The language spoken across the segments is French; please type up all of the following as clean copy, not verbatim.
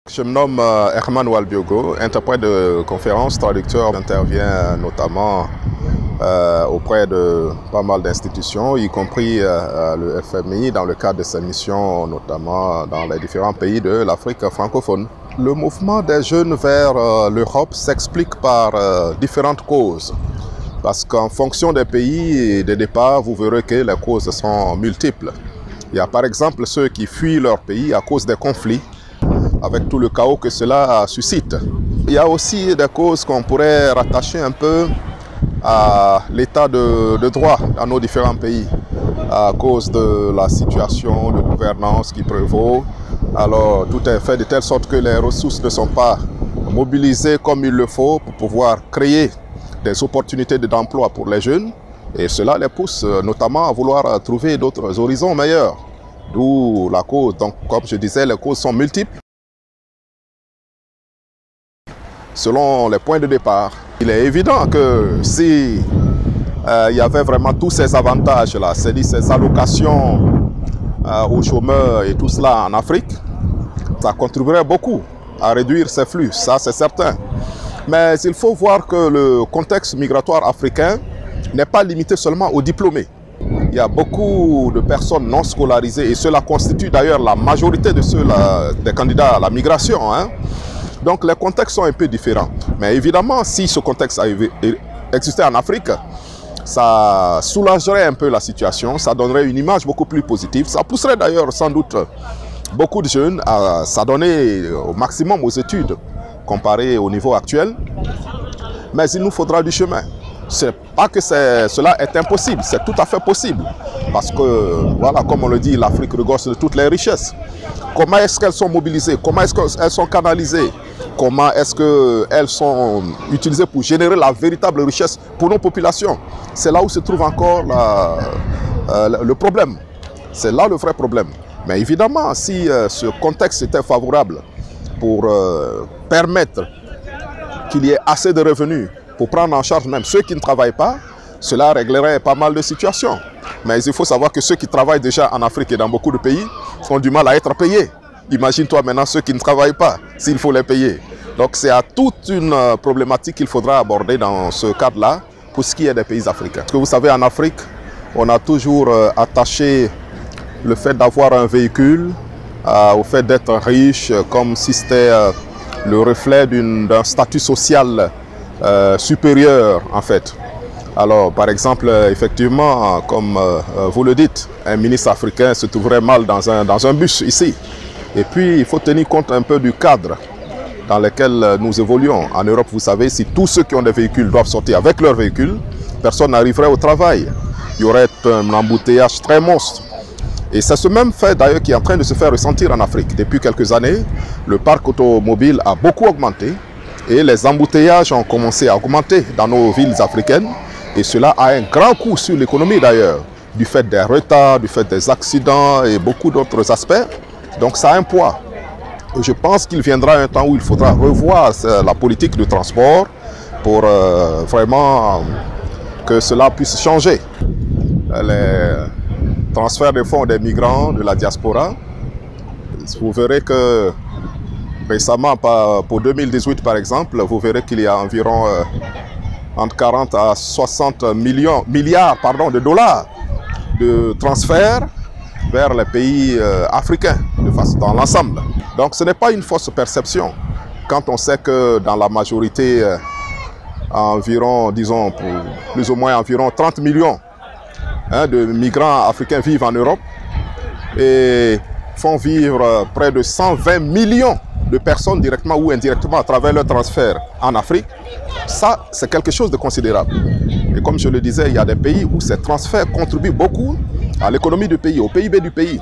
Je me nomme Herman Walbiogo, interprète de conférences, traducteur. J'interviens notamment auprès de pas mal d'institutions, y compris le FMI, dans le cadre de ses missions, notamment dans les différents pays de l'Afrique francophone. Le mouvement des jeunes vers l'Europe s'explique par différentes causes. Parce qu'en fonction des pays de départ, vous verrez que les causes sont multiples. Il y a par exemple ceux qui fuient leur pays à cause des conflits, avec tout le chaos que cela suscite. Il y a aussi des causes qu'on pourrait rattacher un peu à l'état de droit dans nos différents pays, à cause de la situation de gouvernance qui prévaut. Alors tout est fait de telle sorte que les ressources ne sont pas mobilisées comme il le faut pour pouvoir créer des opportunités d'emploi pour les jeunes. Et cela les pousse notamment à vouloir trouver d'autres horizons meilleurs. D'où la cause. Donc comme je disais, les causes sont multiples. Selon les points de départ, il est évident que si il y avait vraiment tous ces avantages-là, c'est-à-dire ces allocations aux chômeurs et tout cela en Afrique, ça contribuerait beaucoup à réduire ces flux, ça c'est certain. Mais il faut voir que le contexte migratoire africain n'est pas limité seulement aux diplômés. Il y a beaucoup de personnes non scolarisées et cela constitue d'ailleurs la majorité de ceux-là, des candidats à la migration. Donc les contextes sont un peu différents. Mais évidemment, si ce contexte existait en Afrique, ça soulagerait un peu la situation, ça donnerait une image beaucoup plus positive. Ça pousserait d'ailleurs sans doute beaucoup de jeunes à s'adonner au maximum aux études comparé au niveau actuel. Mais il nous faudra du chemin. Ce n'est pas que cela est impossible, c'est tout à fait possible. Parce que, voilà, comme on le dit, l'Afrique regorge de toutes les richesses. Comment est-ce qu'elles sont mobilisées? Comment est-ce qu'elles sont canalisées? Comment est-ce qu'elles sont utilisées pour générer la véritable richesse pour nos populations? C'est là où se trouve encore le problème. C'est là le vrai problème. Mais évidemment, si ce contexte était favorable pour permettre qu'il y ait assez de revenus pour prendre en charge même ceux qui ne travaillent pas, cela réglerait pas mal de situations. Mais il faut savoir que ceux qui travaillent déjà en Afrique et dans beaucoup de pays ont du mal à être payés. Imagine-toi maintenant ceux qui ne travaillent pas, s'il faut les payer. Donc c'est à toute une problématique qu'il faudra aborder dans ce cadre-là pour ce qui est des pays africains. Parce que vous savez, en Afrique, on a toujours attaché le fait d'avoir un véhicule au fait d'être riche, comme si c'était le reflet d'un statut social supérieur en fait. Alors par exemple, effectivement, comme vous le dites, un ministre africain se trouverait mal dans un bus ici. Et puis il faut tenir compte un peu du cadre dans lequel nous évoluons. En Europe, vous savez, si tous ceux qui ont des véhicules doivent sortir avec leur véhicule, personne n'arriverait au travail. Il y aurait un embouteillage très monstre. Et c'est ce même fait d'ailleurs qui est en train de se faire ressentir en Afrique. Depuis quelques années, le parc automobile a beaucoup augmenté et les embouteillages ont commencé à augmenter dans nos villes africaines. Et cela a un grand coup sur l'économie d'ailleurs, du fait des retards, du fait des accidents et beaucoup d'autres aspects. Donc ça a un poids. Et je pense qu'il viendra un temps où il faudra revoir la politique de transport pour vraiment que cela puisse changer. Les transferts de fonds des migrants de la diaspora, vous verrez que récemment, pour 2018 par exemple, vous verrez qu'il y a environ entre 40 à 60 milliards de dollars de transferts vers les pays africains, dans l'ensemble. Donc ce n'est pas une fausse perception. Quand on sait que dans la majorité, environ, disons, plus ou moins environ 30 millions de migrants africains vivent en Europe et font vivre près de 120 millions de personnes directement ou indirectement à travers leur transfert en Afrique, ça c'est quelque chose de considérable. Et comme je le disais, il y a des pays où ces transferts contribuent beaucoup à l'économie du pays, au PIB du pays.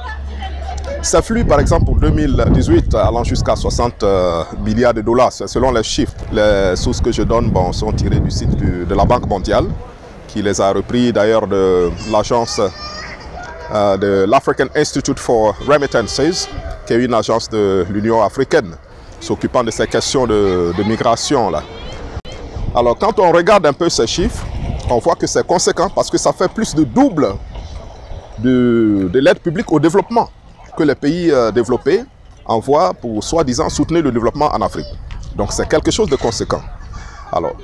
Ces flux, par exemple, pour 2018, allant jusqu'à 60 milliards de dollars, selon les chiffres. Les sources que je donne sont tirées du site de la Banque mondiale, qui les a repris d'ailleurs de l'agence de l'African Institute for Remittances, qui est une agence de l'Union africaine, s'occupant de ces questions de migration là. Alors quand on regarde un peu ces chiffres, on voit que c'est conséquent parce que ça fait plus de double de l'aide publique au développement que les pays développés envoie pour soi-disant soutenir le développement en Afrique. Donc c'est quelque chose de conséquent. Alors,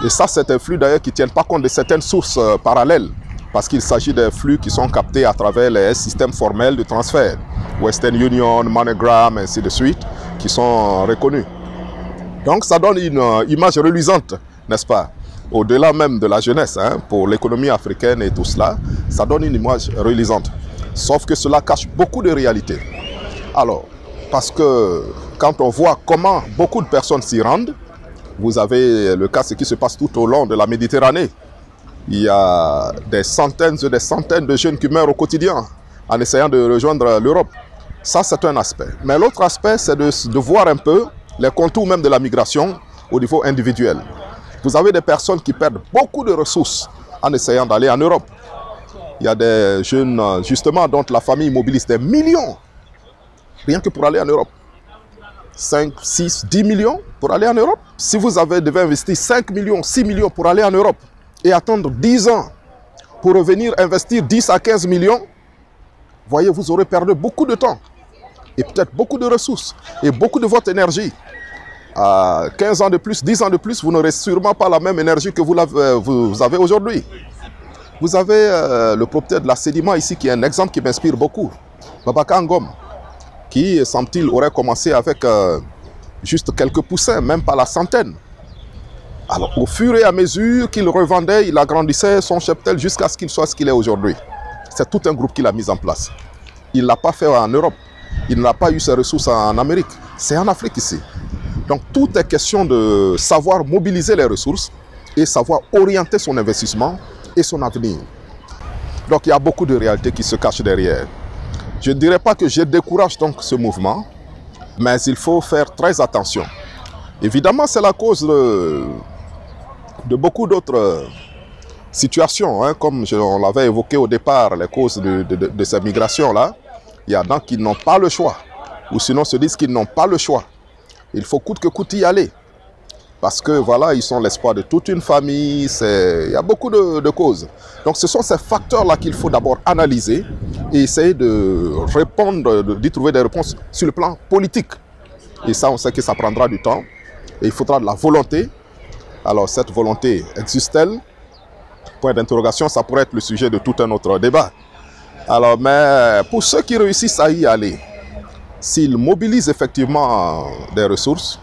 et ça, c'est un flux d'ailleurs qui ne tient pas compte de certaines sources parallèles, parce qu'il s'agit de flux qui sont captés à travers les systèmes formels de transfert, Western Union, MoneyGram, ainsi de suite, qui sont reconnus. Donc ça donne une image reluisante, n'est-ce pas? Au-delà même de la jeunesse, hein, pour l'économie africaine et tout cela, ça donne une image reluisante. Sauf que cela cache beaucoup de réalités. Alors, parce que quand on voit comment beaucoup de personnes s'y rendent, vous avez le cas, ce qui se passe tout au long de la Méditerranée. Il y a des centaines et des centaines de jeunes qui meurent au quotidien en essayant de rejoindre l'Europe. Ça, c'est un aspect. Mais l'autre aspect, c'est de voir un peu les contours même de la migration au niveau individuel. Vous avez des personnes qui perdent beaucoup de ressources en essayant d'aller en Europe. Il y a des jeunes, justement, dont la famille mobilise des millions, rien que pour aller en Europe. 5, 6, 10 millions pour aller en Europe. Si vous devez investir 5 millions, 6 millions pour aller en Europe et attendre 10 ans pour revenir investir 10 à 15 millions, voyez, vous aurez perdu beaucoup de temps et peut-être beaucoup de ressources et beaucoup de votre énergie. À 15 ans de plus, 10 ans de plus, vous n'aurez sûrement pas la même énergie que vous avez aujourd'hui. Vous avez le propriétaire de la Sedima ici qui est un exemple qui m'inspire beaucoup, Babacar Ngom, qui, semble-t-il, aurait commencé avec juste quelques poussins, même pas la centaine. Alors, au fur et à mesure qu'il revendait, il agrandissait son cheptel jusqu'à ce qu'il soit ce qu'il est aujourd'hui. C'est tout un groupe qu'il a mis en place. Il ne l'a pas fait en Europe. Il n'a pas eu ses ressources en Amérique. C'est en Afrique ici. Donc, tout est question de savoir mobiliser les ressources et savoir orienter son investissement et son avenir. Donc, il y a beaucoup de réalités qui se cachent derrière. Je ne dirais pas que je décourage donc ce mouvement, mais il faut faire très attention. Évidemment, c'est la cause de beaucoup d'autres situations, hein, comme on l'avait évoqué au départ, les causes de ces migrations-là. Il y a donc qui n'ont pas le choix, ou sinon se disent qu'ils n'ont pas le choix. Il faut coûte que coûte y aller. Parce que voilà, ils sont l'espoir de toute une famille, il y a beaucoup de causes. Donc ce sont ces facteurs-là qu'il faut d'abord analyser et essayer de répondre, d'y trouver des réponses sur le plan politique. Et ça, on sait que ça prendra du temps. Et il faudra de la volonté. Alors cette volonté existe-t-elle? Point d'interrogation, ça pourrait être le sujet de tout un autre débat. Alors, mais pour ceux qui réussissent à y aller, s'ils mobilisent effectivement des ressources,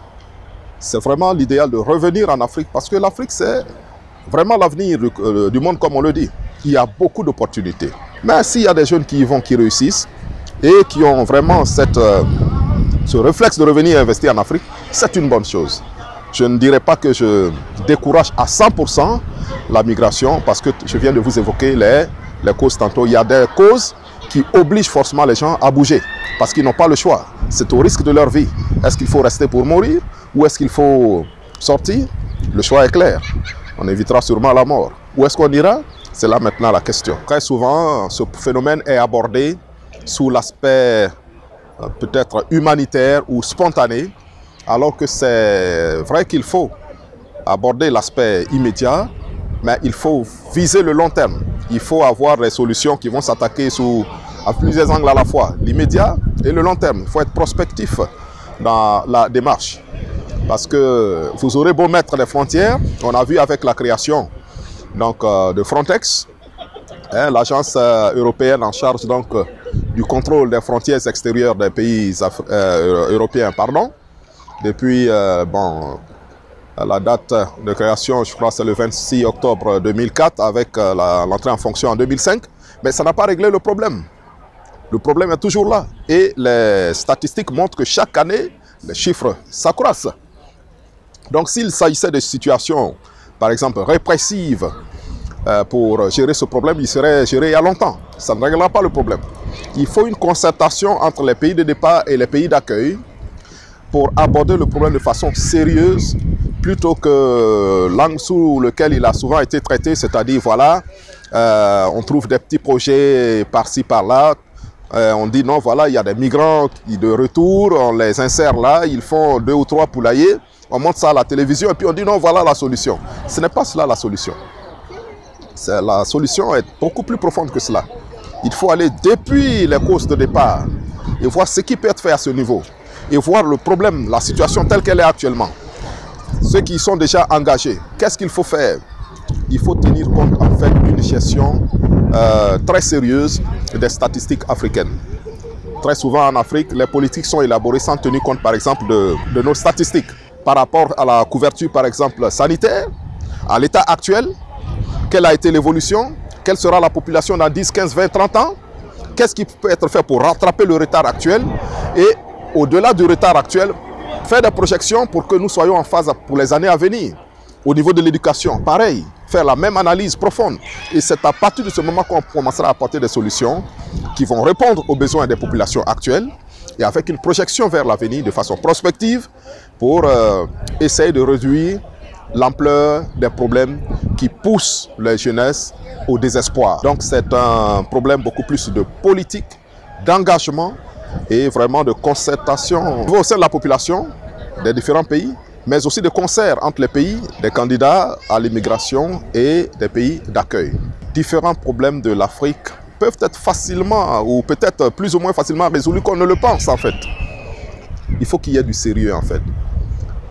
c'est vraiment l'idéal de revenir en Afrique, parce que l'Afrique, c'est vraiment l'avenir du monde, comme on le dit. Il y a beaucoup d'opportunités. Mais s'il y a des jeunes qui y vont, qui réussissent, et qui ont vraiment ce réflexe de revenir investir en Afrique, c'est une bonne chose. Je ne dirais pas que je décourage à 100% la migration, parce que je viens de vous évoquer les causes tantôt. Il y a des causes qui obligent forcément les gens à bouger, parce qu'ils n'ont pas le choix. C'est au risque de leur vie. Est-ce qu'il faut rester pour mourir? Où est-ce qu'il faut sortir? Le choix est clair. On évitera sûrement la mort. Où est-ce qu'on ira? C'est là maintenant la question. Très souvent, ce phénomène est abordé sous l'aspect peut-être humanitaire ou spontané, alors que c'est vrai qu'il faut aborder l'aspect immédiat, mais il faut viser le long terme. Il faut avoir des solutions qui vont s'attaquer à plusieurs angles à la fois, l'immédiat et le long terme. Il faut être prospectif dans la démarche. Parce que vous aurez beau mettre des frontières, on a vu avec la création donc, de Frontex, hein, l'agence européenne en charge donc, du contrôle des frontières extérieures des pays européens, depuis la date de création, je crois c'est le 26 octobre 2004 avec l'entrée en fonction en 2005, mais ça n'a pas réglé le problème. Le problème est toujours là et les statistiques montrent que chaque année, les chiffres s'accroissent. Donc s'il s'agissait de situations, par exemple, répressives pour gérer ce problème, il serait géré il y a longtemps. Ça ne réglera pas le problème. Il faut une concertation entre les pays de départ et les pays d'accueil pour aborder le problème de façon sérieuse, plutôt que l'angle sous lequel il a souvent été traité, c'est-à-dire, voilà, on trouve des petits projets par-ci, par-là, on dit non, voilà, il y a des migrants de retour, on les insère là, ils font 2 ou 3 poulaillers, on montre ça à la télévision et puis on dit non, voilà la solution. Ce n'est pas cela la solution. La solution est beaucoup plus profonde que cela. Il faut aller depuis les causes de départ et voir ce qui peut être fait à ce niveau. et voir le problème, la situation telle qu'elle est actuellement. Ceux qui sont déjà engagés, qu'est-ce qu'il faut faire? Il faut tenir compte en fait d'une gestion très sérieuse des statistiques africaines. Très souvent en Afrique, les politiques sont élaborées sans tenir compte par exemple de nos statistiques par rapport à la couverture par exemple sanitaire, à l'état actuel, quelle a été l'évolution, quelle sera la population dans 10, 15, 20, 30 ans, qu'est-ce qui peut être fait pour rattraper le retard actuel et au-delà du retard actuel, faire des projections pour que nous soyons en phase pour les années à venir. Au niveau de l'éducation, pareil, faire la même analyse profonde. Et c'est à partir de ce moment qu'on commencera à apporter des solutions qui vont répondre aux besoins des populations actuelles et avec une projection vers l'avenir de façon prospective pour essayer de réduire l'ampleur des problèmes qui poussent les jeunesses au désespoir. Donc c'est un problème beaucoup plus de politique, d'engagement et vraiment de concertation au sein de la population des différents pays, mais aussi de concert entre les pays, des candidats à l'immigration et des pays d'accueil. Différents problèmes de l'Afrique peuvent être facilement ou peut-être plus ou moins facilement résolus qu'on ne le pense en fait. Il faut qu'il y ait du sérieux en fait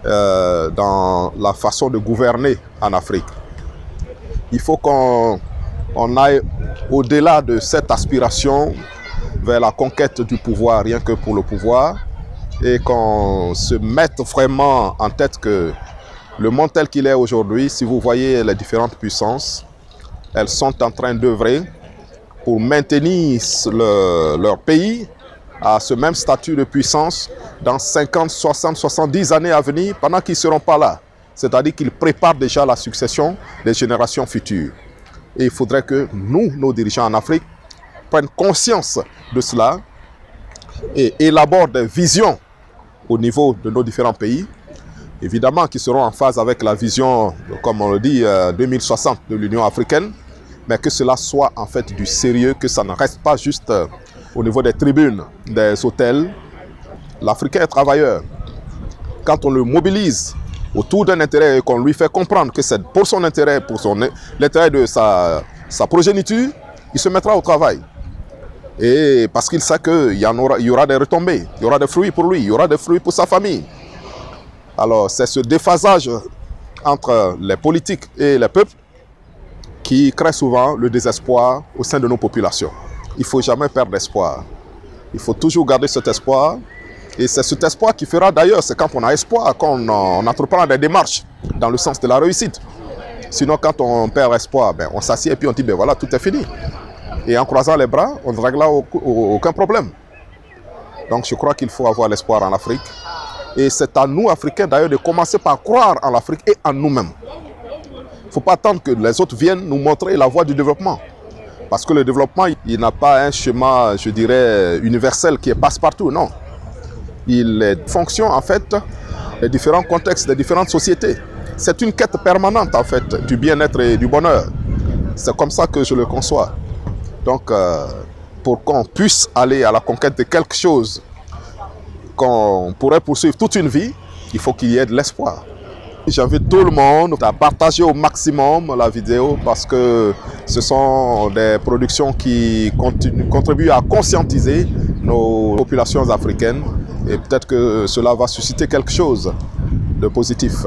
dans la façon de gouverner en Afrique. Il faut qu'on aille au-delà de cette aspiration vers la conquête du pouvoir, rien que pour le pouvoir, et qu'on se mette vraiment en tête que le monde tel qu'il est aujourd'hui, si vous voyez les différentes puissances, elles sont en train d'œuvrer pour maintenir leur pays à ce même statut de puissance dans 50, 60, 70 années à venir, pendant qu'ils ne seront pas là. C'est-à-dire qu'ils préparent déjà la succession des générations futures. Et il faudrait que nous, nos dirigeants en Afrique, prennent conscience de cela et élaborent des visions au niveau de nos différents pays, évidemment qui seront en phase avec la vision, comme on le dit, 2060 de l'Union africaine, mais que cela soit en fait du sérieux, que ça ne reste pas juste au niveau des tribunes, des hôtels. L'Africain est travailleur. Quand on le mobilise autour d'un intérêt et qu'on lui fait comprendre que c'est pour son intérêt, pour l'intérêt de sa progéniture, il se mettra au travail. Et parce qu'il sait qu'il y aura des retombées, il y aura des fruits pour lui, il y aura des fruits pour sa famille. Alors c'est ce déphasage entre les politiques et les peuples qui crée souvent le désespoir au sein de nos populations. Il ne faut jamais perdre espoir. Il faut toujours garder cet espoir. Et c'est cet espoir qui fera d'ailleurs, c'est quand on a espoir, qu'on entreprend des démarches dans le sens de la réussite. Sinon quand on perd espoir, on s'assied et puis on dit voilà, tout est fini. Et en croisant les bras, on ne réglera aucun problème. Donc je crois qu'il faut avoir l'espoir en Afrique. Et c'est à nous, Africains, d'ailleurs, de commencer par croire en l'Afrique et en nous-mêmes. Il ne faut pas attendre que les autres viennent nous montrer la voie du développement. Parce que le développement, il n'a pas un schéma, je dirais, universel qui est passe-partout, non. Il est fonction, en fait, des différents contextes, des différentes sociétés. C'est une quête permanente, en fait, du bien-être et du bonheur. C'est comme ça que je le conçois. Donc, pour qu'on puisse aller à la conquête de quelque chose qu'on pourrait poursuivre toute une vie, il faut qu'il y ait de l'espoir. J'invite tout le monde à partager au maximum la vidéo parce que ce sont des productions qui contribuent à conscientiser nos populations africaines et peut-être que cela va susciter quelque chose de positif.